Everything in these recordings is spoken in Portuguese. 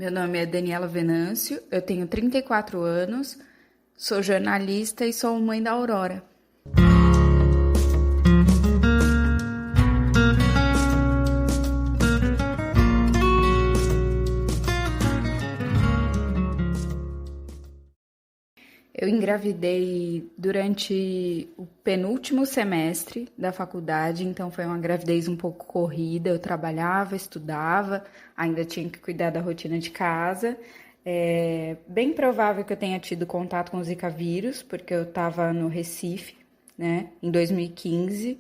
Meu nome é Daniela Venâncio, eu tenho 34 anos, sou jornalista e sou mãe da Aurora. Eu engravidei durante o penúltimo semestre da faculdade, então foi uma gravidez um pouco corrida. Eu trabalhava, estudava, ainda tinha que cuidar da rotina de casa. É bem provável que eu tenha tido contato com o Zika vírus, porque eu estava no Recife, né, em 2015,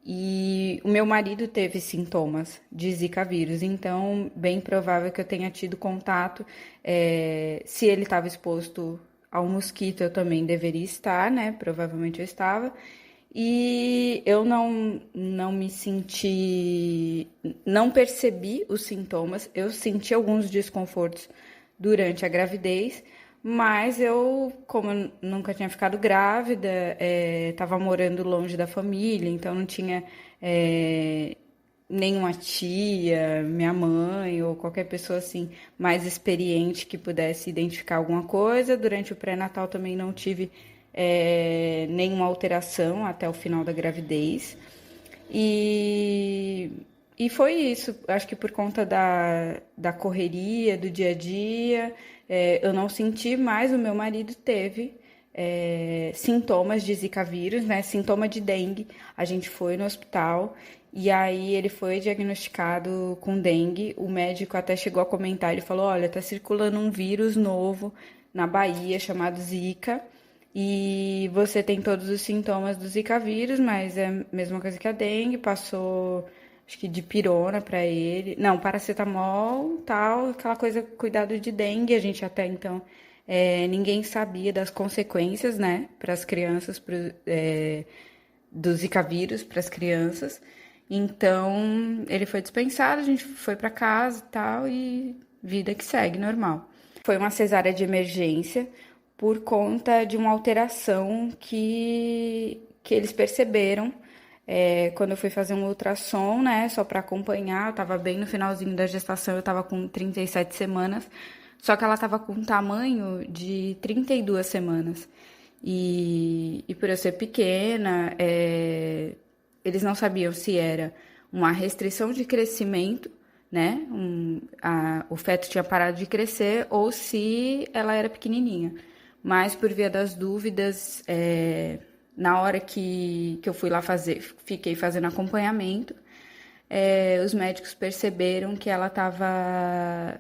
e o meu marido teve sintomas de Zika vírus, então bem provável que eu tenha tido contato. Se ele estava exposto ao mosquito, eu também deveria estar, né? Provavelmente eu estava. E eu não me senti, não percebi os sintomas, eu senti alguns desconfortos durante a gravidez, mas eu, como eu nunca tinha ficado grávida, estava morando longe da família, então não tinha nenhuma tia, minha mãe ou qualquer pessoa assim mais experiente que pudesse identificar alguma coisa. Durante o pré-natal também não tive nenhuma alteração até o final da gravidez. E, e foi isso. Acho que por conta da correria, do dia a dia, eu não senti, mas o meu marido teve sintomas de Zika vírus, né? Sintoma de dengue. A gente foi no hospital e aí ele foi diagnosticado com dengue. O médico até chegou a comentar, ele falou: olha, tá circulando um vírus novo na Bahia chamado Zika. E você tem todos os sintomas do Zika vírus, mas é a mesma coisa que a dengue. Passou, acho que de pirona para ele. Não, paracetamol, tal, aquela coisa, cuidado de dengue. A gente até então, ninguém sabia das consequências, né, para as crianças, do Zika vírus para as crianças. Então, ele foi dispensado, a gente foi para casa e tal, e vida que segue, normal. Foi uma cesárea de emergência por conta de uma alteração que eles perceberam quando eu fui fazer um ultrassom, né, só para acompanhar. Eu tava bem no finalzinho da gestação, eu tava com 37 semanas, só que ela tava com um tamanho de 32 semanas. E por eu ser pequena, eles não sabiam se era uma restrição de crescimento, né? O feto tinha parado de crescer ou se ela era pequenininha. Mas por via das dúvidas, na hora que eu fui lá fazer, fiquei fazendo acompanhamento, os médicos perceberam que ela estava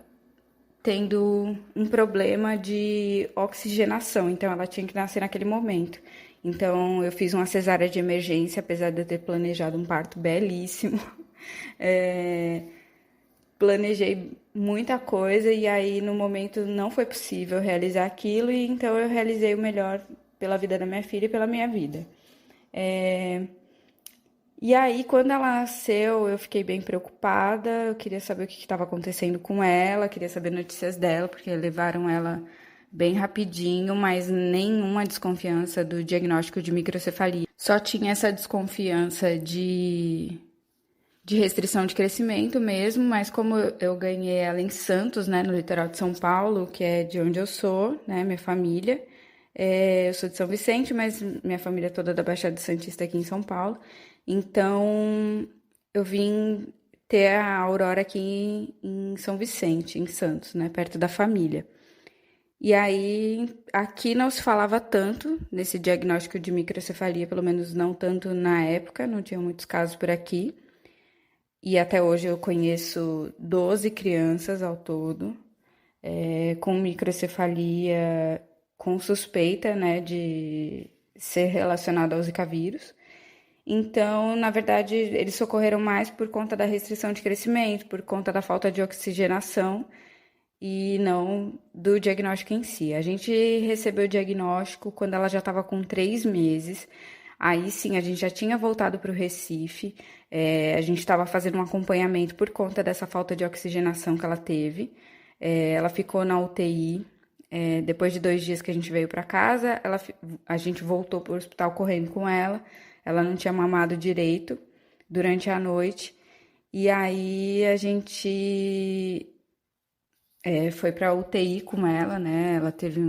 tendo um problema de oxigenação, então ela tinha que nascer naquele momento. Então eu fiz uma cesárea de emergência, apesar de eu ter planejado um parto belíssimo. Planejei muita coisa e aí no momento não foi possível realizar aquilo, e então eu realizei o melhor pela vida da minha filha e pela minha vida. E aí, quando ela nasceu, eu fiquei bem preocupada, eu queria saber o que estava acontecendo com ela, queria saber notícias dela, porque levaram ela bem rapidinho, mas nenhuma desconfiança do diagnóstico de microcefalia. Só tinha essa desconfiança de restrição de crescimento mesmo, mas como eu ganhei ela em Santos, né, no litoral de São Paulo, que é de onde eu sou, né, minha família, eu sou de São Vicente, mas minha família é toda da Baixada Santista aqui em São Paulo. Então, eu vim ter a Aurora aqui em São Vicente, em Santos, né, perto da família. E aí, aqui não se falava tanto nesse diagnóstico de microcefalia, pelo menos não tanto na época, não tinha muitos casos por aqui. E até hoje eu conheço 12 crianças ao todo, com microcefalia, com suspeita, né, de ser relacionado ao Zika vírus. Então, na verdade, eles socorreram mais por conta da restrição de crescimento, por conta da falta de oxigenação e não do diagnóstico em si. A gente recebeu o diagnóstico quando ela já estava com 3 meses. Aí sim, a gente já tinha voltado para o Recife, a gente estava fazendo um acompanhamento por conta dessa falta de oxigenação que ela teve. Ela ficou na UTI. Depois de 2 dias que a gente veio para casa, a gente voltou para o hospital correndo com ela. Ela não tinha mamado direito durante a noite. E aí a gente Foi para UTI com ela, né? Ela teve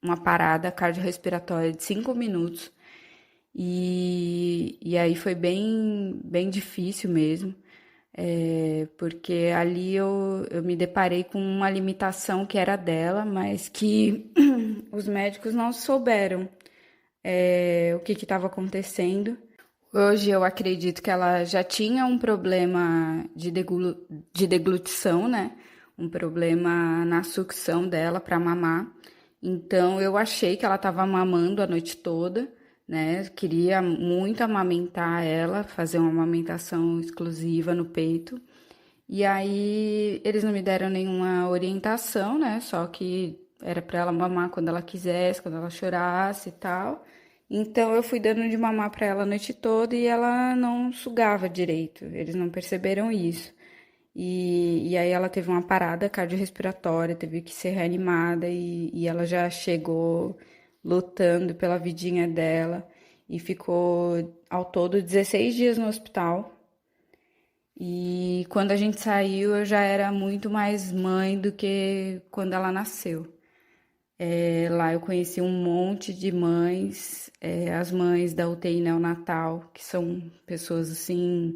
uma parada cardiorrespiratória de 5 minutos. E aí foi bem difícil mesmo, porque ali eu me deparei com uma limitação que era dela, mas que os médicos não souberam, o que estava acontecendo. Hoje eu acredito que ela já tinha um problema de deglutição, né? Um problema na sucção dela para mamar. Então eu achei que ela estava mamando a noite toda, né? Queria muito amamentar ela, fazer uma amamentação exclusiva no peito. E aí eles não me deram nenhuma orientação, né? Só que era para ela mamar quando ela quisesse, quando ela chorasse e tal. Então eu fui dando de mamar para ela a noite toda e ela não sugava direito. Eles não perceberam isso. E aí ela teve uma parada cardiorrespiratória, teve que ser reanimada e ela já chegou lutando pela vidinha dela e ficou ao todo 16 dias no hospital. E quando a gente saiu, eu já era muito mais mãe do que quando ela nasceu. Lá eu conheci um monte de mães, as mães da UTI neonatal, que são pessoas assim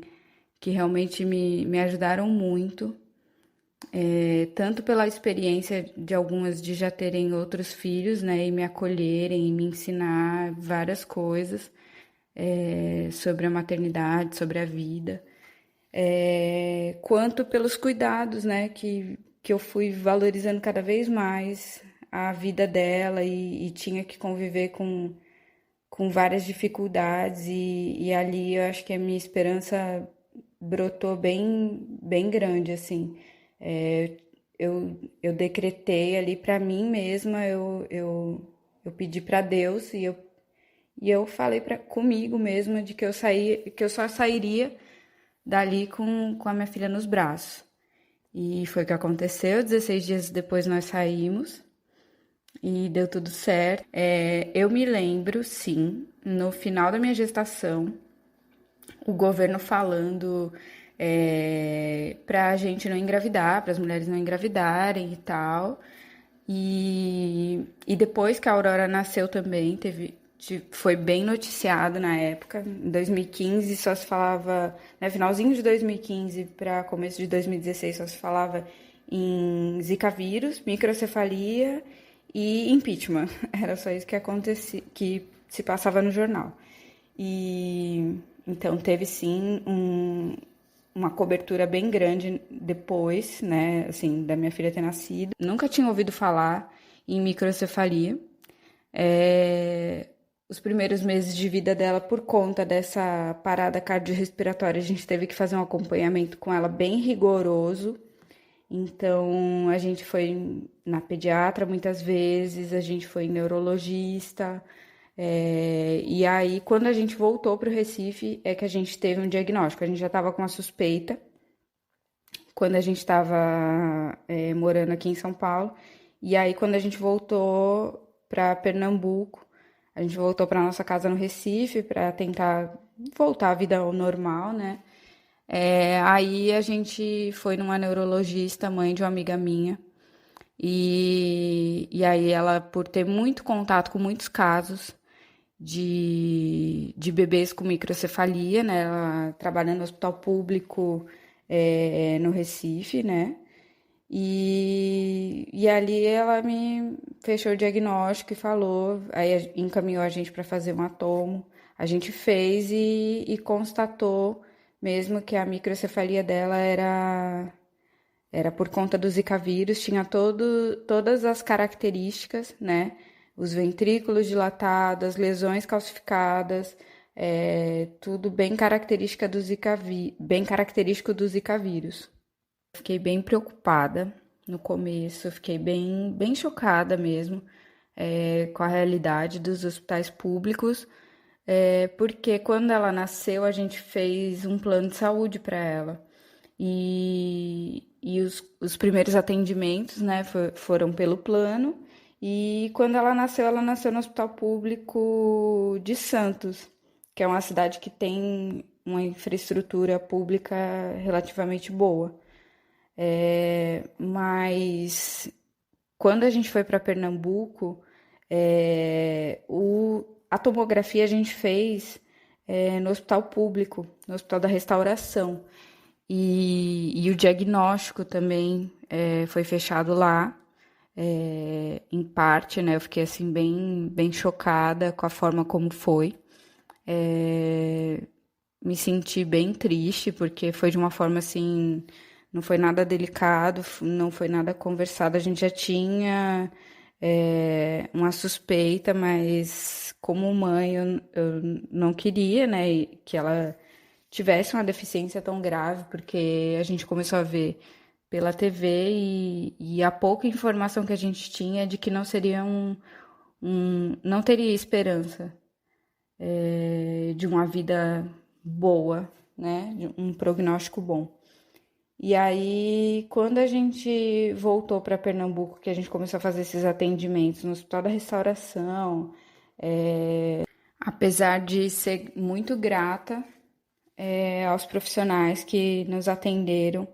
que realmente me ajudaram muito, tanto pela experiência de algumas de já terem outros filhos, né, e me acolherem e me ensinar várias coisas, sobre a maternidade, sobre a vida, quanto pelos cuidados, né, que eu fui valorizando cada vez mais a vida dela e tinha que conviver com várias dificuldades e ali eu acho que a minha esperança brotou bem grande, assim. É, eu decretei ali para mim mesma, eu pedi para Deus e eu falei comigo mesma de que que eu só sairia dali com a minha filha nos braços. E foi o que aconteceu. 16 dias depois nós saímos e deu tudo certo. Eu me lembro, sim, no final da minha gestação, o governo falando para a gente não engravidar, para as mulheres não engravidarem e tal. E depois que a Aurora nasceu também, foi bem noticiado na época. Em 2015 só se falava, né, finalzinho de 2015 para começo de 2016 só se falava em Zika vírus, microcefalia e impeachment. Era só isso que acontecia, que se passava no jornal. E então teve sim uma cobertura bem grande depois, né, assim, da minha filha ter nascido. Nunca tinha ouvido falar em microcefalia. Os primeiros meses de vida dela, por conta dessa parada cardiorrespiratória, a gente teve que fazer um acompanhamento com ela bem rigoroso. Então, a gente foi na pediatra muitas vezes, a gente foi em neurologista. E aí, quando a gente voltou para o Recife, é que a gente teve um diagnóstico. A gente já estava com uma suspeita quando a gente estava morando aqui em São Paulo. E aí, quando a gente voltou para Pernambuco, a gente voltou para nossa casa no Recife para tentar voltar à vida ao normal, né? Aí a gente foi numa neurologista, mãe de uma amiga minha, e aí ela, por ter muito contato com muitos casos de bebês com microcefalia, né? Ela trabalhando no hospital público no Recife, né? E ali ela me fechou o diagnóstico e falou, aí encaminhou a gente para fazer um atomo. A gente fez e constatou mesmo que a microcefalia dela era por conta do Zika vírus, tinha todas as características, né? Os ventrículos dilatados, as lesões calcificadas, tudo bem bem característico do Zika vírus. Fiquei bem preocupada no começo, fiquei bem chocada mesmo com a realidade dos hospitais públicos, porque quando ela nasceu a gente fez um plano de saúde para ela e os primeiros atendimentos, né, foram pelo plano e quando ela nasceu no Hospital Público de Santos, que é uma cidade que tem uma infraestrutura pública relativamente boa. Mas quando a gente foi para Pernambuco, a tomografia a gente fez no hospital público, no Hospital da Restauração. E o diagnóstico também foi fechado lá, em parte, né? Eu fiquei assim bem chocada com a forma como foi. É, Me senti bem triste, porque foi de uma forma assim, não foi nada delicado, não foi nada conversado. A gente já tinha uma suspeita, mas como mãe eu não queria, né, que ela tivesse uma deficiência tão grave, porque a gente começou a ver pela TV e a pouca informação que a gente tinha de que não seria não teria esperança de uma vida boa, né? De um prognóstico bom. E aí, quando a gente voltou para Pernambuco, que a gente começou a fazer esses atendimentos no Hospital da Restauração, apesar de ser muito grata aos profissionais que nos atenderam,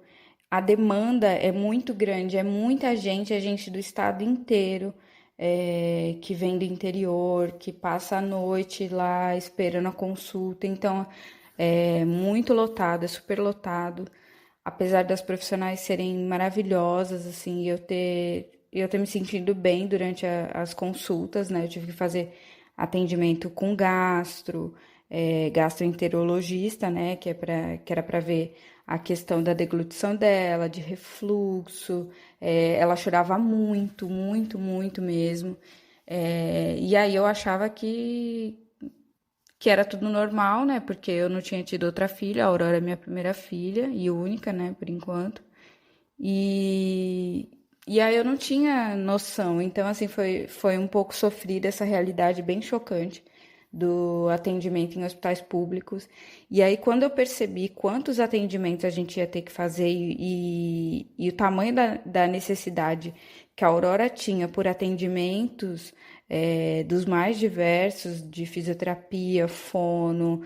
a demanda é muito grande, é muita gente, é gente do estado inteiro, que vem do interior, que passa a noite lá esperando a consulta. Então, é muito lotado, é super lotado. Apesar das profissionais serem maravilhosas, assim, eu ter me sentido bem durante as consultas, né? Eu tive que fazer atendimento com gastroenterologista, né? Que era para ver a questão da deglutição dela, de refluxo. Ela chorava muito, muito, muito mesmo. E aí eu achava que era tudo normal, né? Porque eu não tinha tido outra filha, a Aurora é minha primeira filha e única, né, por enquanto. E, e aí eu não tinha noção. Então, assim, foi um pouco sofrida essa realidade bem chocante do atendimento em hospitais públicos. E aí, quando eu percebi quantos atendimentos a gente ia ter que fazer e o tamanho da necessidade que a Aurora tinha por atendimentos dos mais diversos, de fisioterapia, fono,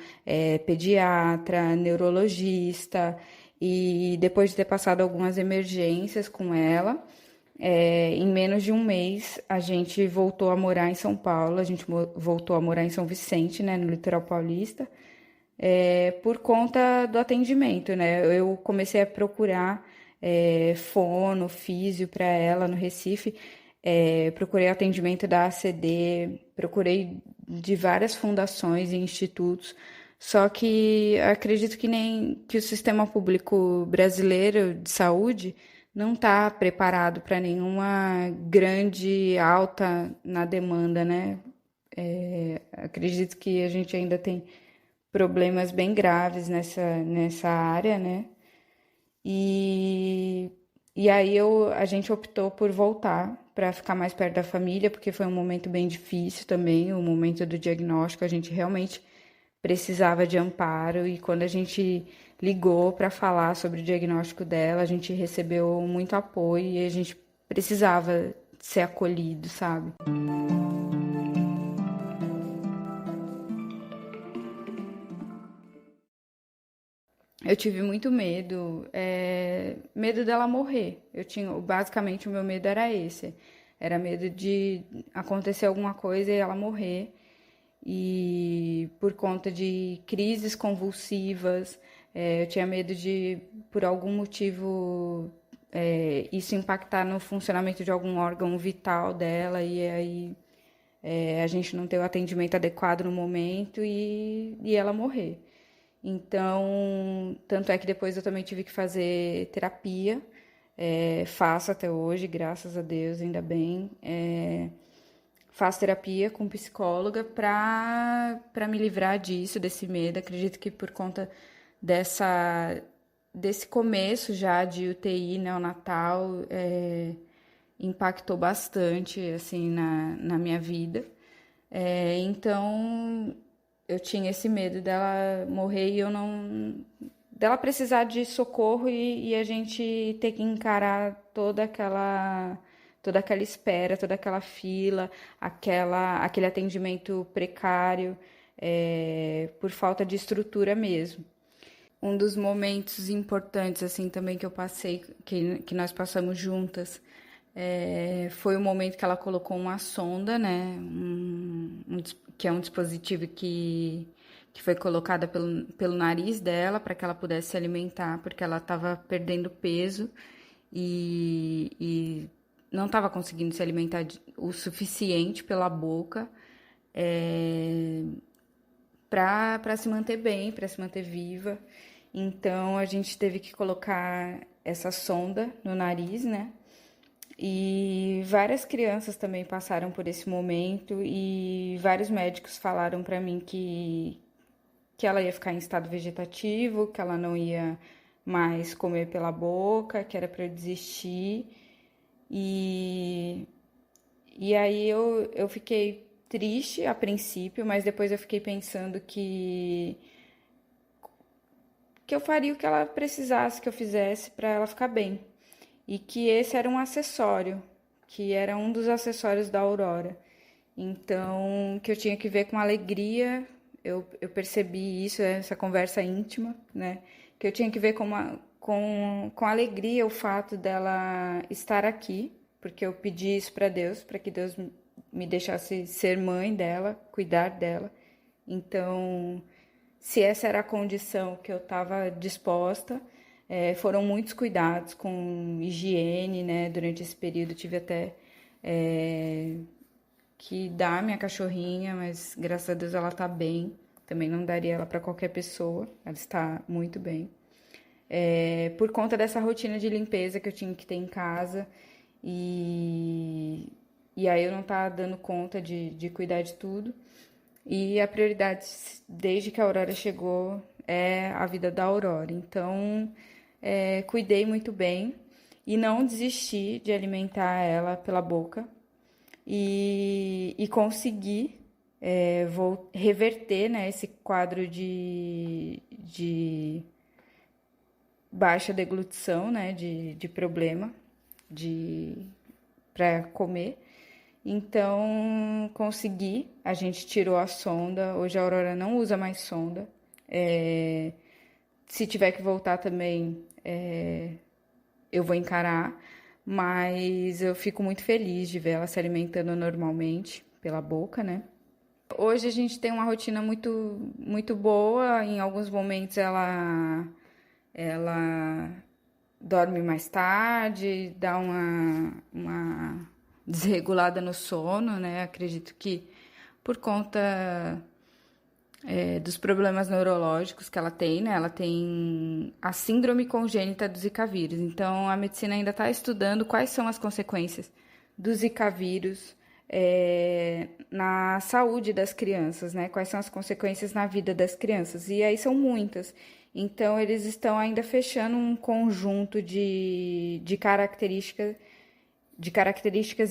pediatra, neurologista, e depois de ter passado algumas emergências com ela, em menos de um mês, a gente voltou a morar em São Paulo, a gente voltou a morar em São Vicente, né, no litoral paulista, por conta do atendimento, né? Eu comecei a procurar fono, físio para ela no Recife, procurei atendimento da ACD, procurei de várias fundações e institutos, só que acredito que nem que o sistema público brasileiro de saúde não está preparado para nenhuma grande alta na demanda, né? Acredito que a gente ainda tem problemas bem graves nessa área, né? E, e aí a gente optou por voltar para ficar mais perto da família, porque foi um momento bem difícil também, o momento do diagnóstico, a gente realmente precisava de amparo e quando a gente ligou para falar sobre o diagnóstico dela, a gente recebeu muito apoio e a gente precisava ser acolhido, sabe? Eu tive muito medo, medo dela morrer. Basicamente, o meu medo era esse. Era medo de acontecer alguma coisa e ela morrer. E por conta de crises convulsivas, eu tinha medo de, por algum motivo, isso impactar no funcionamento de algum órgão vital dela e aí a gente não ter o atendimento adequado no momento e ela morrer. Então, tanto é que depois eu também tive que fazer terapia, faço até hoje, graças a Deus, ainda bem. Faço terapia com psicóloga para me livrar disso, desse medo. Acredito que por conta desse começo já de UTI neonatal, impactou bastante assim na minha vida. Então eu tinha esse medo dela morrer e eu não dela precisar de socorro e a gente ter que encarar toda aquela espera, toda aquela fila, aquele atendimento precário, por falta de estrutura mesmo. Um dos momentos importantes, assim, também que eu passei, que nós passamos juntas, foi o momento que ela colocou uma sonda, né? Que é um dispositivo que foi colocada pelo nariz dela para que ela pudesse se alimentar, porque ela estava perdendo peso e não estava conseguindo se alimentar o suficiente pela boca. Para se manter bem, para se manter viva. Então a gente teve que colocar essa sonda no nariz, né? E várias crianças também passaram por esse momento e vários médicos falaram para mim que ela ia ficar em estado vegetativo, que ela não ia mais comer pela boca, que era para eu desistir. E, e aí eu fiquei triste a princípio, mas depois eu fiquei pensando que eu faria o que ela precisasse que eu fizesse para ela ficar bem. E que esse era um acessório, que era um dos acessórios da Aurora. Então, que eu tinha que ver com alegria, eu percebi isso, essa conversa íntima, né? Que eu tinha que ver com alegria o fato dela estar aqui, porque eu pedi isso para Deus, para que Deus me deixasse ser mãe dela, cuidar dela. Então, se essa era a condição que eu estava disposta, foram muitos cuidados com higiene, né? Durante esse período tive até que dar minha cachorrinha, mas graças a Deus ela tá bem. Também não daria ela para qualquer pessoa, ela está muito bem. Por conta dessa rotina de limpeza que eu tinha que ter em casa e aí eu não tava dando conta de cuidar de tudo. E a prioridade, desde que a Aurora chegou, é a vida da Aurora. Então, cuidei muito bem e não desisti de alimentar ela pela boca e consegui vou reverter, né, esse quadro de baixa deglutição, né, de problema para comer. Então, consegui, a gente tirou a sonda, hoje a Aurora não usa mais sonda. Se tiver que voltar também, eu vou encarar, mas eu fico muito feliz de ver ela se alimentando normalmente pela boca, né? Hoje a gente tem uma rotina muito boa, em alguns momentos ela dorme mais tarde, dá uma desregulada no sono, né? Acredito que por conta dos problemas neurológicos que ela tem, né? Ela tem a síndrome congênita do Zika vírus. Então, a medicina ainda está estudando quais são as consequências do Zika vírus na saúde das crianças, né? Quais são as consequências na vida das crianças. E aí são muitas. Então, eles estão ainda fechando um conjunto de características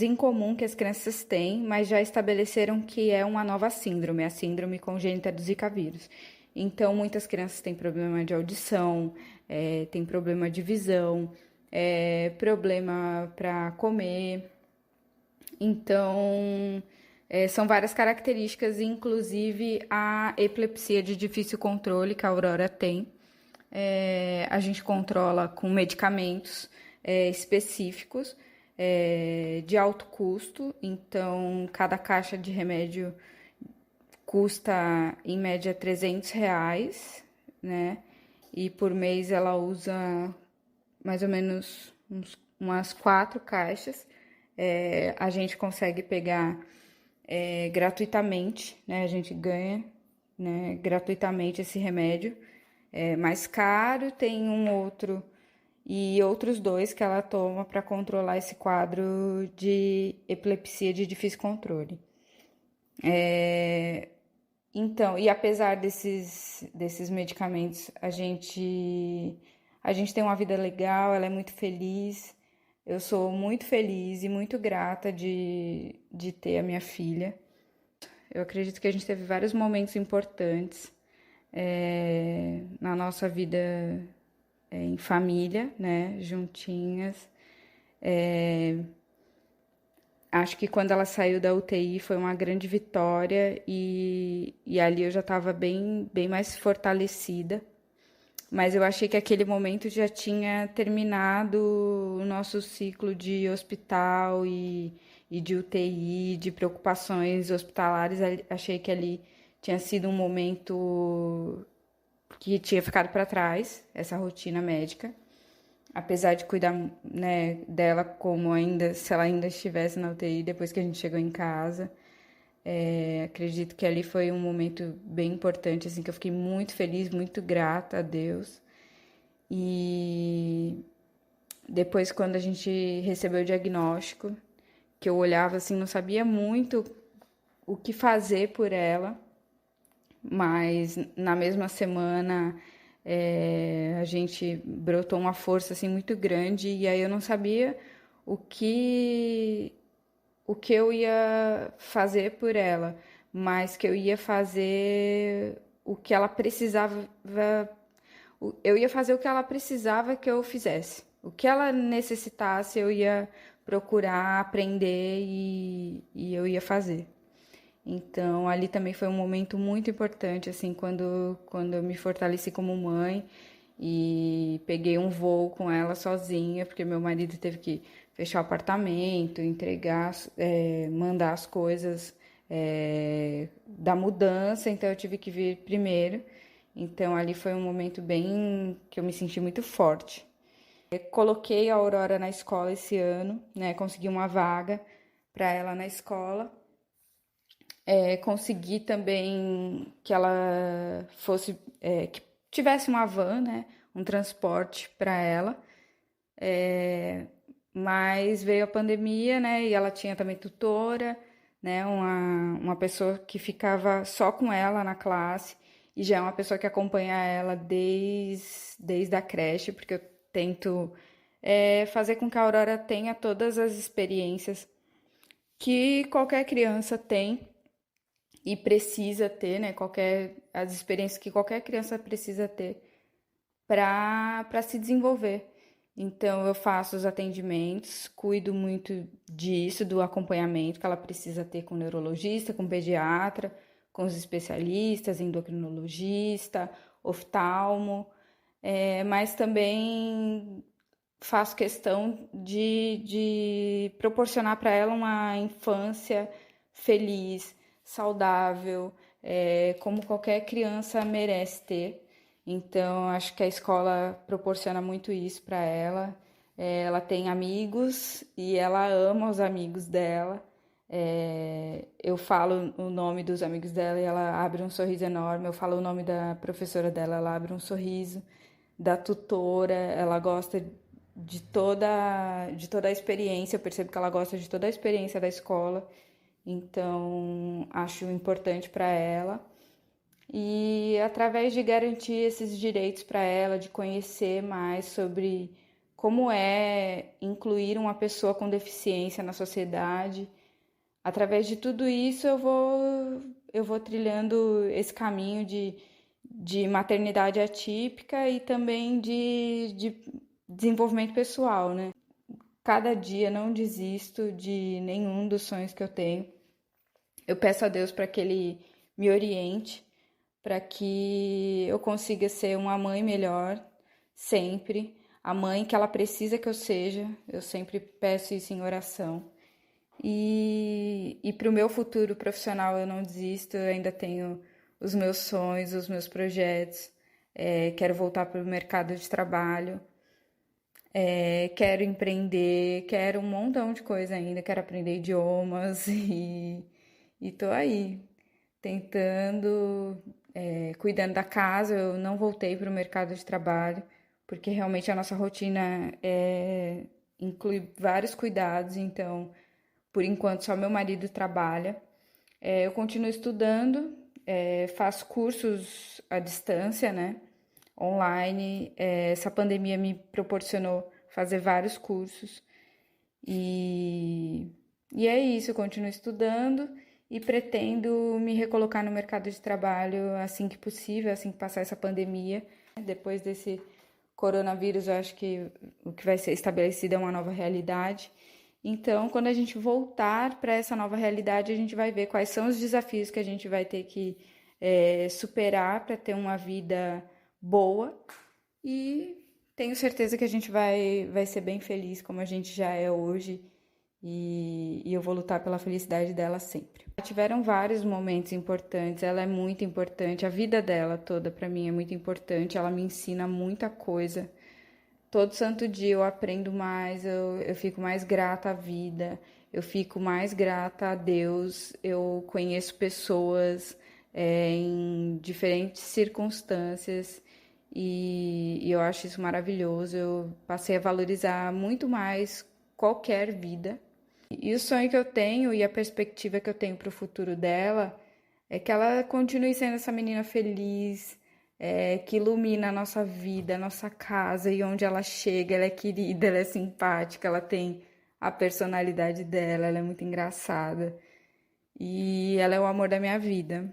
em comum que as crianças têm, mas já estabeleceram que é uma nova síndrome, a síndrome congênita do Zika vírus. Então, muitas crianças têm problema de audição, têm problema de visão, problema para comer. Então, são várias características, inclusive a epilepsia de difícil controle que a Aurora tem. A gente controla com medicamentos específicos de alto custo, então cada caixa de remédio custa em média R$ 300, né? E por mês ela usa mais ou menos umas 4 caixas. A gente consegue pegar gratuitamente, né? A gente ganha, né, gratuitamente esse remédio. É mais caro, tem um outro e outros dois que ela toma para controlar esse quadro de epilepsia de difícil controle. Então, e apesar desses medicamentos, a gente tem uma vida legal, ela é muito feliz. Eu sou muito feliz e muito grata de ter a minha filha. Eu acredito que a gente teve vários momentos importantes na nossa vida em família, né, juntinhas. Acho que quando ela saiu da UTI foi uma grande vitória e ali eu já estava bem mais fortalecida mas eu achei que aquele momento já tinha terminado o nosso ciclo de hospital e de UTI, de preocupações hospitalares. Achei que ali tinha sido um momento que tinha ficado para trás, essa rotina médica. Apesar de cuidar, né, dela como ainda, se ela ainda estivesse na UTI depois que a gente chegou em casa. Acredito que ali foi um momento bem importante, assim, que eu fiquei muito feliz, muito grata a Deus. E depois, quando a gente recebeu o diagnóstico, que eu olhava assim, não sabia muito o que fazer por ela, mas na mesma semana a gente brotou uma força assim muito grande e aí eu não sabia o que o que eu ia fazer por ela, mas que eu ia fazer o que ela precisava, eu ia fazer o que ela precisava que eu fizesse. O que ela necessitasse, eu ia procurar aprender e eu ia fazer. Então, ali também foi um momento muito importante, assim, quando eu me fortaleci como mãe e peguei um voo com ela sozinha, porque meu marido teve que fechar o apartamento, entregar, mandar as coisas da mudança, então eu tive que vir primeiro. Então, ali foi um momento bem que eu me senti muito forte. Coloquei a Aurora na escola esse ano, né? Consegui uma vaga para ela na escola. Consegui também que ela fosse, que tivesse uma van, né? Um transporte para ela. Mas veio a pandemia, né? E ela tinha também tutora, né? Uma pessoa que ficava só com ela na classe. E já é uma pessoa que acompanha ela desde a creche, porque eu tento fazer com que a Aurora tenha todas as experiências que qualquer criança tem e precisa ter, né? As experiências que qualquer criança precisa ter para se desenvolver. Então, eu faço os atendimentos, cuido muito disso, do acompanhamento que ela precisa ter com o neurologista, com o pediatra, com os especialistas, endocrinologista, oftalmo, mas também faço questão de proporcionar para ela uma infância feliz, saudável, como qualquer criança merece ter. Então, acho que a escola proporciona muito isso para ela. Ela tem amigos e ela ama os amigos dela. Eu falo o nome dos amigos dela e ela abre um sorriso enorme. Eu falo o nome da professora dela, ela abre um sorriso. Da tutora, ela gosta de toda a experiência. Eu percebo que ela gosta de toda a experiência da escola. Então, acho importante para ela. E através de garantir esses direitos para ela, de conhecer mais sobre como é incluir uma pessoa com deficiência na sociedade, através de tudo isso eu vou trilhando esse caminho de maternidade atípica e também de desenvolvimento pessoal, né? Cada dia não desisto de nenhum dos sonhos que eu tenho. Eu peço a Deus para que Ele me oriente, para que eu consiga ser uma mãe melhor, sempre. A mãe que ela precisa que eu seja. Eu sempre peço isso em oração. E para o meu futuro profissional eu não desisto, eu ainda tenho os meus sonhos, os meus projetos. Quero voltar para o mercado de trabalho. Quero empreender, quero um montão de coisa ainda, quero aprender idiomas e tô aí, tentando, cuidando da casa. Eu não voltei para o mercado de trabalho, porque realmente a nossa rotina inclui vários cuidados, então, por enquanto, só meu marido trabalha. Eu continuo estudando, faço cursos à distância, né? Online. Essa pandemia me proporcionou fazer vários cursos e, e é isso, eu continuo estudando e pretendo me recolocar no mercado de trabalho assim que possível, assim que passar essa pandemia. Depois desse coronavírus, eu acho que o que vai ser estabelecido é uma nova realidade. Então, quando a gente voltar para essa nova realidade, a gente vai ver quais são os desafios que a gente vai ter que superar para ter uma vida boa E tenho certeza que a gente vai ser bem feliz como a gente já é hoje. E eu vou lutar pela felicidade dela sempre. Tiveram vários momentos importantes, ela é muito importante, a vida dela toda para mim é muito importante, ela me ensina muita coisa. Todo santo dia eu aprendo mais, eu fico mais grata à vida, eu fico mais grata a Deus, eu conheço pessoas em diferentes circunstâncias e eu acho isso maravilhoso. Eu passei a valorizar muito mais qualquer vida. E o sonho que eu tenho e a perspectiva que eu tenho para o futuro dela é que ela continue sendo essa menina feliz, que ilumina a nossa vida, a nossa casa, e onde ela chega, ela é querida, ela é simpática, ela tem a personalidade dela, ela é muito engraçada. E ela é o amor da minha vida.